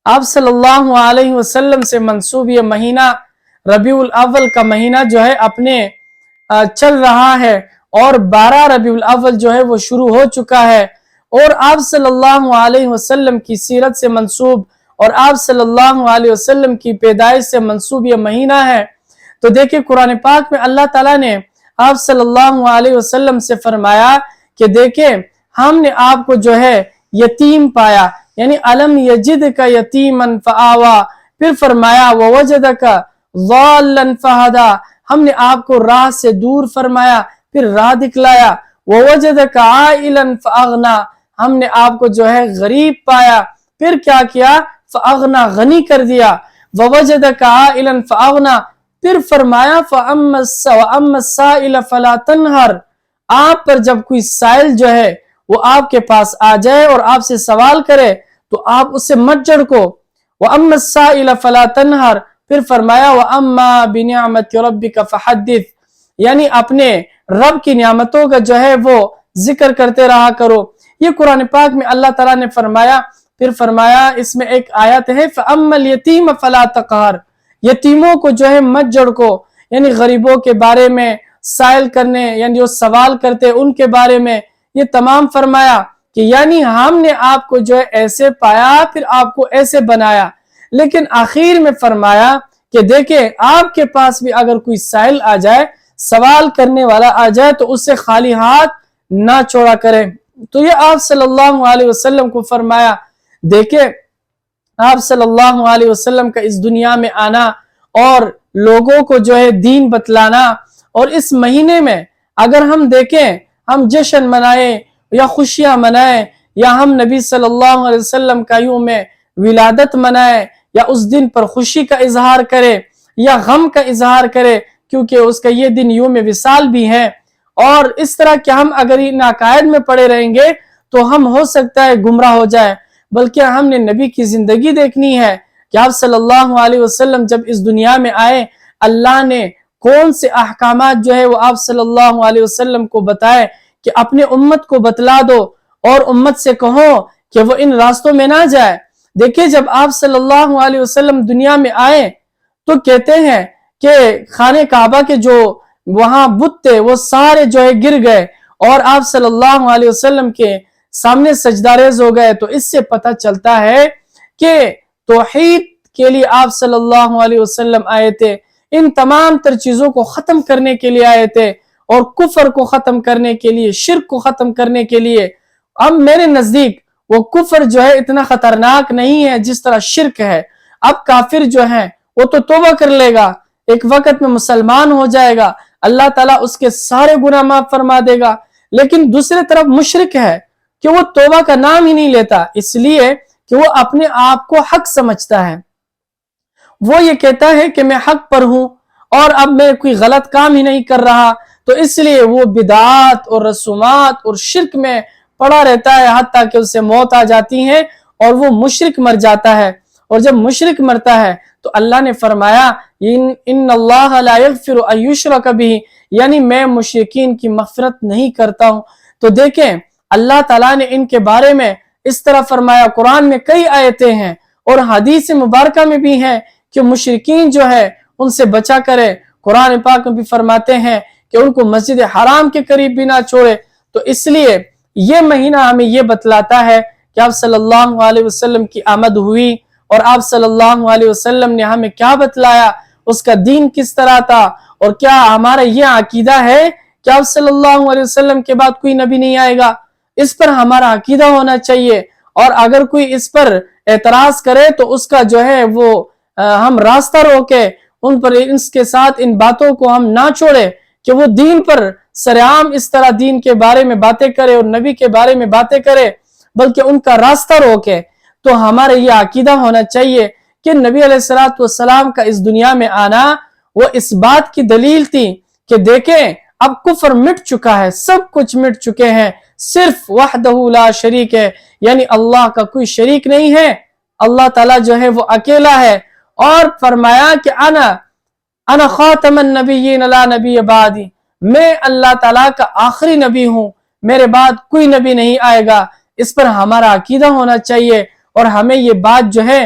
آپ صلی اللہ علیہ وسلم سے منسوب یہ مہینہ ربیع الاول کا مہینہ جو ہے اپنے چل رہا ہے، اور 12 ربیع الاول جو ہے وہ شروع ہو چکا ہے، اور آپ صلی اللہ علیہ وسلم کی سیرت سے منسوب اور آپ صلی اللہ علیہ وسلم کی پیدائش سے منسوب یہ مہینہ ہے۔ تو دیکھیں قرآن پاک میں اللہ تعالیٰ نے آپ صلی اللہ علیہ وسلم سے فرمایا کہ دیکھیں ہم نے آپ کو جو ہے یتیم پایا، یعنی الم یجدک یتیما فآوا، پھر فرمایا ووجدک ضالا فہدا، ہم نے آپ کو راہ سے دور فرمایا پھر راہ دکھلایا، ووجدک عائلا فاغنا، ہم نے آپ کو جو ہے غریب پایا پھر کیا کیا، فاغنا، غنی کر دیا، ووجدک عائلا فاغنا، پھر فرمایا فَأَمَّا السَّائِلَ فَلَا تَنْهَرْ، آپ پر جب کوئی سائل جو ہے وہ آپ کے پاس آ جائے اور آپ سے سوال کرے تو آپ اس سے مت جھڑکو، وَأَمَّا السَّائِلَ فَلَا تَنْهَرْ، پھر فرمایا وَأَمَّا بِنِعْمَةِ رَبِّكَ فَحَدِّثْ، یعنی اپنے رب کی نعمتوں کا جو ہے وہ ذکر کرتے رہا کرو۔ یہ قرآن پاک میں اللہ تعالیٰ نے فرمایا، پھر فرمایا اس میں ایک آیت ہے فَأَمَّا الْيَتِيمَ فَلَا تَقْهَرْ، یتیموں کو جو ہے مت جھڑکو، یعنی غریبوں کے بارے میں سائل کرنے، یعنی جو سوال کرتے ان کے بارے میں یہ تمام فرمایا کہ یعنی ہم نے آپ کو جو ہے ایسے پایا پھر آپ کو ایسے بنایا، لیکن آخر میں فرمایا کہ دیکھیں آپ کے پاس بھی اگر کوئی سائل آ جائے، سوال کرنے والا آ جائے تو اس سے خالی ہاتھ نہ چھوڑا کرے۔ تو یہ آپ صلی اللہ علیہ وسلم کو فرمایا۔ دیکھیں آپ صلی اللہ علیہ وسلم کا اس دنیا میں آنا اور لوگوں کو جو ہے دین بتلانا، اور اس مہینے میں اگر ہم دیکھیں ہم جشن منائیں یا خوشیاں منائیں، یا ہم نبی صلی اللہ علیہ وسلم کا یوم ولادت منائیں، یا اس دن پر خوشی کا اظہار کرے یا غم کا اظہار کرے، کیونکہ اس کا یہ دن یوم وصال بھی ہے، اور اس طرح کہ ہم اگر ان عقائد میں پڑے رہیں گے تو ہم ہو سکتا ہے گمراہ ہو جائے، بلکہ ہم نے نبی کی زندگی دیکھنی ہے کہ آپ صلی اللہ علیہ وسلم جب اس دنیا میں آئے اللہ نے کون سے احکامات جو ہے وہ آپ صلی اللہ علیہ وسلم کو بتائے کہ اپنے امت کو بتلا دو اور امت سے کہو کہ وہ ان راستوں میں نہ جائے۔ دیکھیں جب آپ صلی اللہ علیہ وسلم دنیا میں آئے تو کہتے ہیں کہ خانہ کعبہ کے جو وہاں بت تھے وہ سارے جو ہے گر گئے اور آپ صلی اللہ علیہ وسلم کے سامنے سجدہ ریز ہو گئے۔ تو اس سے پتہ چلتا ہے کہ توحید کے لیے آپ صلی اللہ علیہ وسلم آئے تھے، ان تمام تر چیزوں کو ختم کرنے کے لیے آئے تھے، اور کفر کو ختم کرنے کے لیے، شرک کو ختم کرنے کے لیے۔ اب میرے نزدیک وہ کفر جو ہے اتنا خطرناک نہیں ہے جس طرح شرک ہے۔ اب کافر جو ہے وہ تو توبہ کر لے گا، ایک وقت میں مسلمان ہو جائے گا، اللہ تعالیٰ اس کے سارے گناہ معاف فرما دے گا، لیکن دوسری طرف مشرک ہے کہ وہ توبہ کا نام ہی نہیں لیتا، اس لیے کہ وہ اپنے آپ کو حق سمجھتا ہے، وہ یہ کہتا ہے کہ میں حق پر ہوں اور اب میں کوئی غلط کام ہی نہیں کر رہا، تو اس لیے وہ بدعات اور رسومات اور شرک میں پڑا رہتا ہے حتیٰ کہ اسے موت آ جاتی ہے اور وہ مشرک مر جاتا ہے۔ اور جب مشرک مرتا ہے تو اللہ نے فرمایا ان اللہ لا یغفر ان یشرک بہ، یعنی میں مشرکین کی مغفرت نہیں کرتا ہوں۔ تو دیکھیں اللہ تعالیٰ نے ان کے بارے میں اس طرح فرمایا، قرآن میں کئی آیتیں ہیں اور حدیث مبارکہ میں بھی ہیں کہ مشرکین جو ہے ان سے بچا کرے۔ قرآن پاک میں بھی فرماتے ہیں کہ ان کو مسجد حرام کے قریب بھی نہ چھوڑے۔ تو اس لیے یہ مہینہ ہمیں یہ بتلاتا ہے کہ آپ صلی اللہ علیہ وسلم کی آمد ہوئی اور آپ صلی اللہ علیہ وسلم نے ہمیں کیا بتلایا، اس کا دین کس طرح تھا، اور کیا ہمارا یہ عقیدہ ہے کہ آپ صلی اللہ علیہ وسلم کے بعد کوئی نبی نہیں آئے گا، اس پر ہمارا عقیدہ ہونا چاہیے۔ اور اگر کوئی اس پر اعتراض کرے تو اس کا جو ہے وہ ہم راستہ روکے، ان پر اس کے ساتھ ان باتوں کو ہم نہ چھوڑے کہ وہ دین پر سرعام اس طرح دین کے بارے میں باتیں کرے اور نبی کے بارے میں باتیں کرے، بلکہ ان کا راستہ روکے۔ تو ہمارا یہ عقیدہ ہونا چاہیے کہ نبی علیہ السلام کا اس دنیا میں آنا وہ اس بات کی دلیل تھی کہ دیکھیں اب کفر مٹ چکا ہے، سب کچھ مٹ چکے ہیں، صرف وحدہ لا شریک ہے، یعنی اللہ کا کوئی شریک نہیں ہے، اللہ تعالیٰ جو ہے وہ اکیلا ہے۔ اور فرمایا کہ انا خاتم النبیین لا نبی بعدی، میں اللہ تعالیٰ کا آخری نبی ہوں، میرے بعد کوئی نبی نہیں آئے گا۔ اس پر ہمارا عقیدہ ہونا چاہیے اور ہمیں یہ بات جو ہے